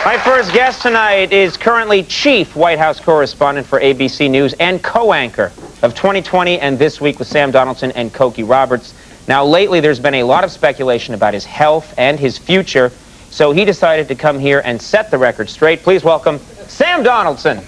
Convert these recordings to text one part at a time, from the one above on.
My first guest tonight is currently chief White House correspondent for ABC News and co-anchor of 2020 and This Week with Sam Donaldson and Cokie Roberts. Now, lately, there's been a lot of speculation about his health and his future, so he decided to come here and set the record straight. Please welcome Sam Donaldson.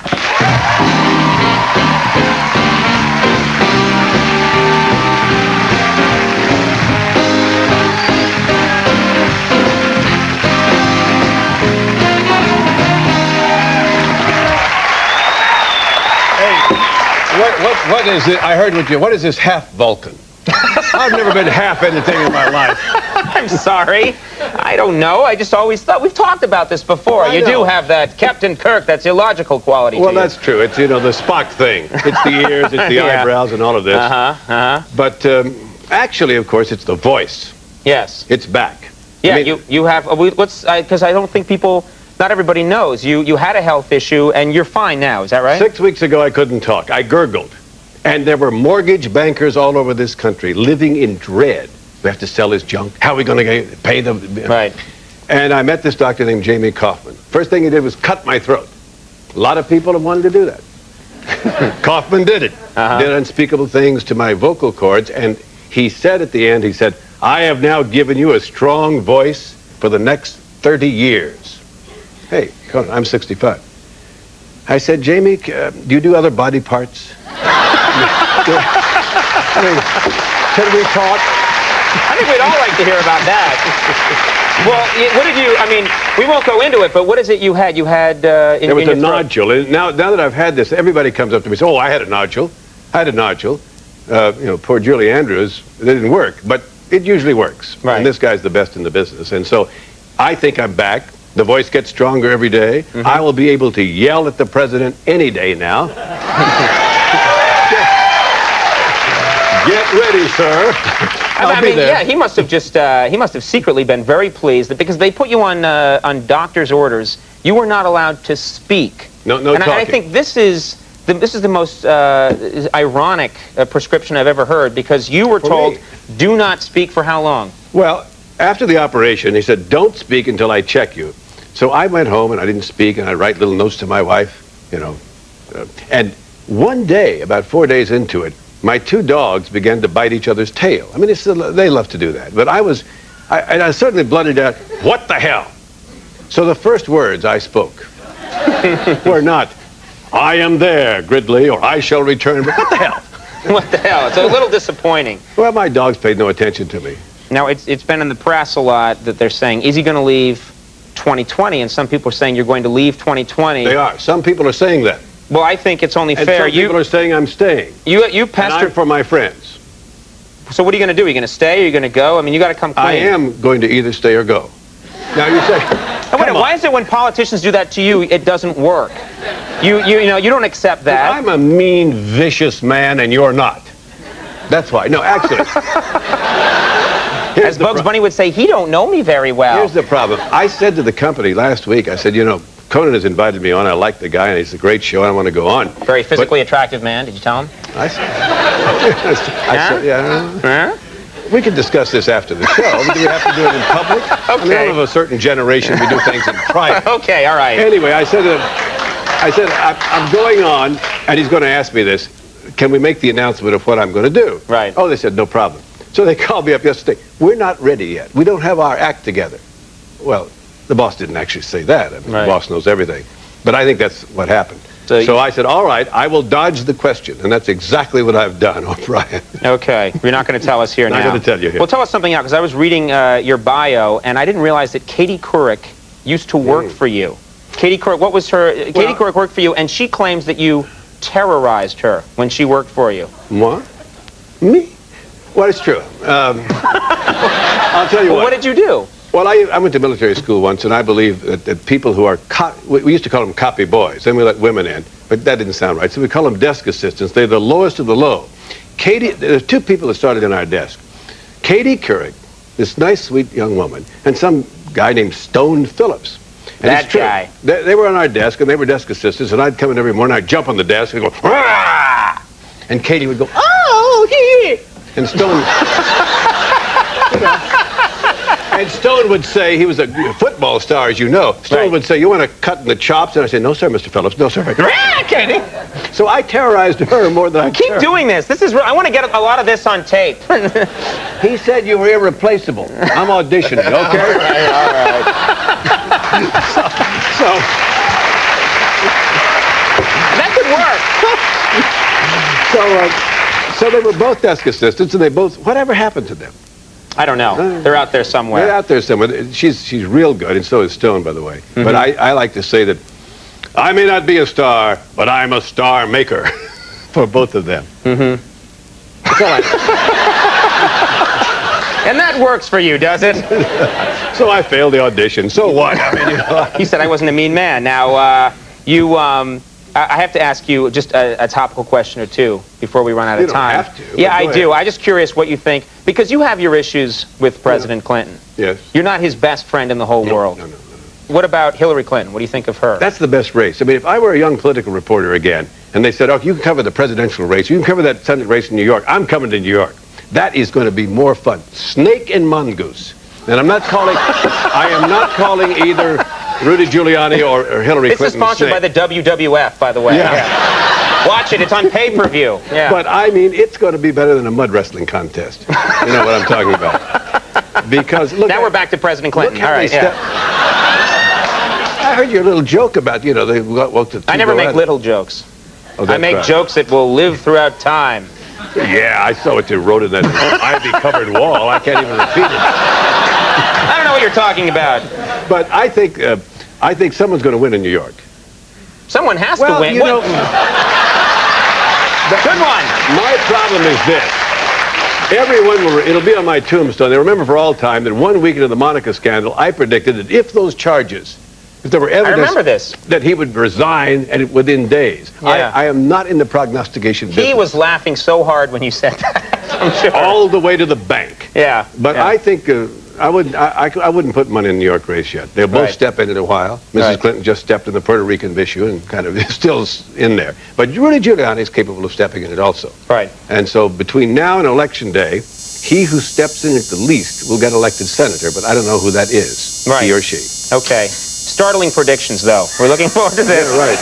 What is it? I heard what you. What is this half Vulcan? I've never been half anything in my life. I'm sorry. I don't know. I just always thought we've talked about this before. You do have that Captain Kirk, that's illogical quality. Well, that's true. It's, you know, the Spock thing. It's the ears, it's the eyebrows, and all of this. But actually, of course, it's the voice. Yes. It's back. Yeah. I mean, you have. Because I don't think people. Not everybody knows. You had a health issue, and you're fine now. Is that right? 6 weeks ago, I couldn't talk. I gurgled. And there were mortgage bankers all over this country living in dread. We have to sell his junk. How are we going to pay them? Right. And I met this doctor named Jamie Kaufman. First thing he did was cut my throat. A lot of people have wanted to do that. Kaufman did it. Did unspeakable things to my vocal cords. And he said at the end, he said, I have now given you a strong voice for the next 30 years. Hey, Conan, I'm 65. I said, Jamie, do you do other body parts? I mean, can we talk? I think we'd all like to hear about that. Well, what did you, I mean, we won't go into it, but what is it you had? You had there was a nodule. And now that I've had this, everybody comes up to me and says, oh, I had a nodule. I had a nodule. You know, poor Julie Andrews, it didn't work, but it usually works. Right. And this guy's the best in the business. And so I think I'm back. The voice gets stronger every day. I will be able to yell at the president any day now. Get ready, sir. I mean, yeah, he must have just, he must have secretly been very pleased that because they put you on doctor's orders, you were not allowed to speak. No and talking. I think this is the most ironic prescription I've ever heard, because you were told, do not speak for how long? Well, after the operation, he said, don't speak until I check you. So I went home and I didn't speak, and I write little notes to my wife, you know. And one day, about 4 days into it, my two dogs began to bite each other's tail. I mean, they love to do that. But I certainly blundered out, what the hell? So the first words I spoke were not, I am there, Gridley, or I shall return, but what the hell? What the hell? It's a little disappointing. Well, my dogs paid no attention to me. Now, it's been in the press a lot that they're saying, is he going to leave 2020? And some people are saying you're going to leave 2020. They are. Some people are saying that. Well, I think it's only And fair. some people are saying I'm staying. You And pester. I'm for my friends. So what are you going to do? Are you going to stay? Are you going to go? I mean, you got to come clean. I am going to either stay or go. Now you say, Why is it when politicians do that to you, it doesn't work? You know, you don't accept that. I'm a mean, vicious man, and you're not. That's why. No, actually. As Bugs Bunny would say, he don't know me very well. Here's the problem. I said to the company last week, I said, you know, Conan has invited me on. I like the guy, and it's a great show, and I want to go on. Very physically attractive man. Did you tell him? I said, yeah. We can discuss this after the show. Do we have to do it in public? Okay. I mean, I'm of a certain generation. We do things in private. Okay, all right. Anyway, I said, I'm going on, and he's going to ask me this. Can we make the announcement of what I'm going to do? Right. Oh, they said, no problem. So they called me up yesterday. We're not ready yet. We don't have our act together. Well, the boss didn't actually say that. I mean, the boss knows everything. But I think that's what happened. So I said, all right, I will dodge the question. And that's exactly what I've done, Brien. Okay. You're not going to tell us here now. I'm not going to tell you here. Well, tell us something out, because I was reading your bio, and I didn't realize that Katie Couric used to work for you. Katie Couric, what was her... Katie Couric worked for you, and she claims that you terrorized her when she worked for you. What? Me? Well, it's true. I'll tell you what. What did you do? Well, I went to military school once, and I believe that people who are... we used to call them copy boys. Then we let women in. But that didn't sound right. So we call them desk assistants. They're the lowest of the low. There's two people that started in our desk. Katie Couric, this nice, sweet young woman, and some guy named Stone Phillips. And that guy. They were on our desk, and they were desk assistants, and I'd come in every morning, I'd jump on the desk, and go, "Rah!" And Katie would go, oh, hee. And Stone... And Stone would say, he was a football star, as you know. Stone would say, you want to cut in the chops? And I say, no, sir, Mr. Phillips. No, sir. Kenny. So I terrorized her more than I Keep doing this. This is. I want to get a lot of this on tape. He said you were irreplaceable. I'm auditioning, okay? All right. So That could work. So they were both desk assistants, and they both. Whatever happened to them? I don't know. They're out there somewhere. They're out there somewhere. She's real good, and so is Stone, by the way. But I like to say that I may not be a star, but I'm a star maker for both of them. And that works for you, does it? So I failed the audition. So what? I mean, You said I wasn't a mean man. Now, I have to ask you just a topical question or two before we run out of time. You don't have to. Yeah, I do. I'm just curious what you think, because you have your issues with President Clinton. Yes. You're not his best friend in the whole world. No. What about Hillary Clinton? What do you think of her? That's the best race. I mean, if I were a young political reporter again, and they said, oh, you can cover the presidential race, you can cover that Senate race in New York, I'm coming to New York. That is going to be more fun. Snake and mongoose. And I am not calling either Rudy Giuliani or Hillary This Clinton. This is sponsored by the WWF, by the way. Yeah. Watch it. It's on pay-per-view. Yeah. But I mean, it's going to be better than a mud wrestling contest. You know what I'm talking about? Because look. Now we're back to President Clinton. All right. Yeah. I heard your little joke about, they woke the. I never make little jokes. Oh, I make jokes that will live throughout time. Yeah, I saw what you wrote in that ivy-covered wall. I can't even repeat it. I don't know what you're talking about. But I think someone's going to win in New York. Someone has to win. You know, Good one. My problem is this. It'll be on my tombstone. They remember for all time that 1 week into the Monica scandal, I predicted that if there were evidence that he would resign within days. Yeah. I am not in the prognostication business. He was laughing so hard when you said that. I'm sure. All the way to the bank. Yeah. But I think I wouldn't put money in the New York race yet. They'll both step in it a while. Mrs. Clinton just stepped in the Puerto Rican issue and kind of is still in there. But Rudy Giuliani is capable of stepping in it also. Right. And so between now and Election Day, he who steps in at the least will get elected senator, but I don't know who that is, he or she. Okay. Startling predictions, though. We're looking forward to this. Yeah, right.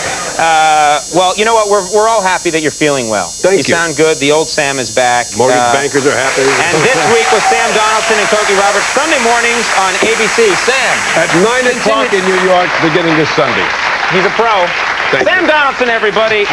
Well, you know what? We're all happy that you're feeling well. Thank you. You sound good. The old Sam is back. Mortgage bankers are happy. And this week with Sam Donaldson and Cokie Roberts, Sunday mornings on ABC. Sam. At 9 o'clock in New York, beginning this Sunday. He's a pro. Thank Sam Donaldson, everybody.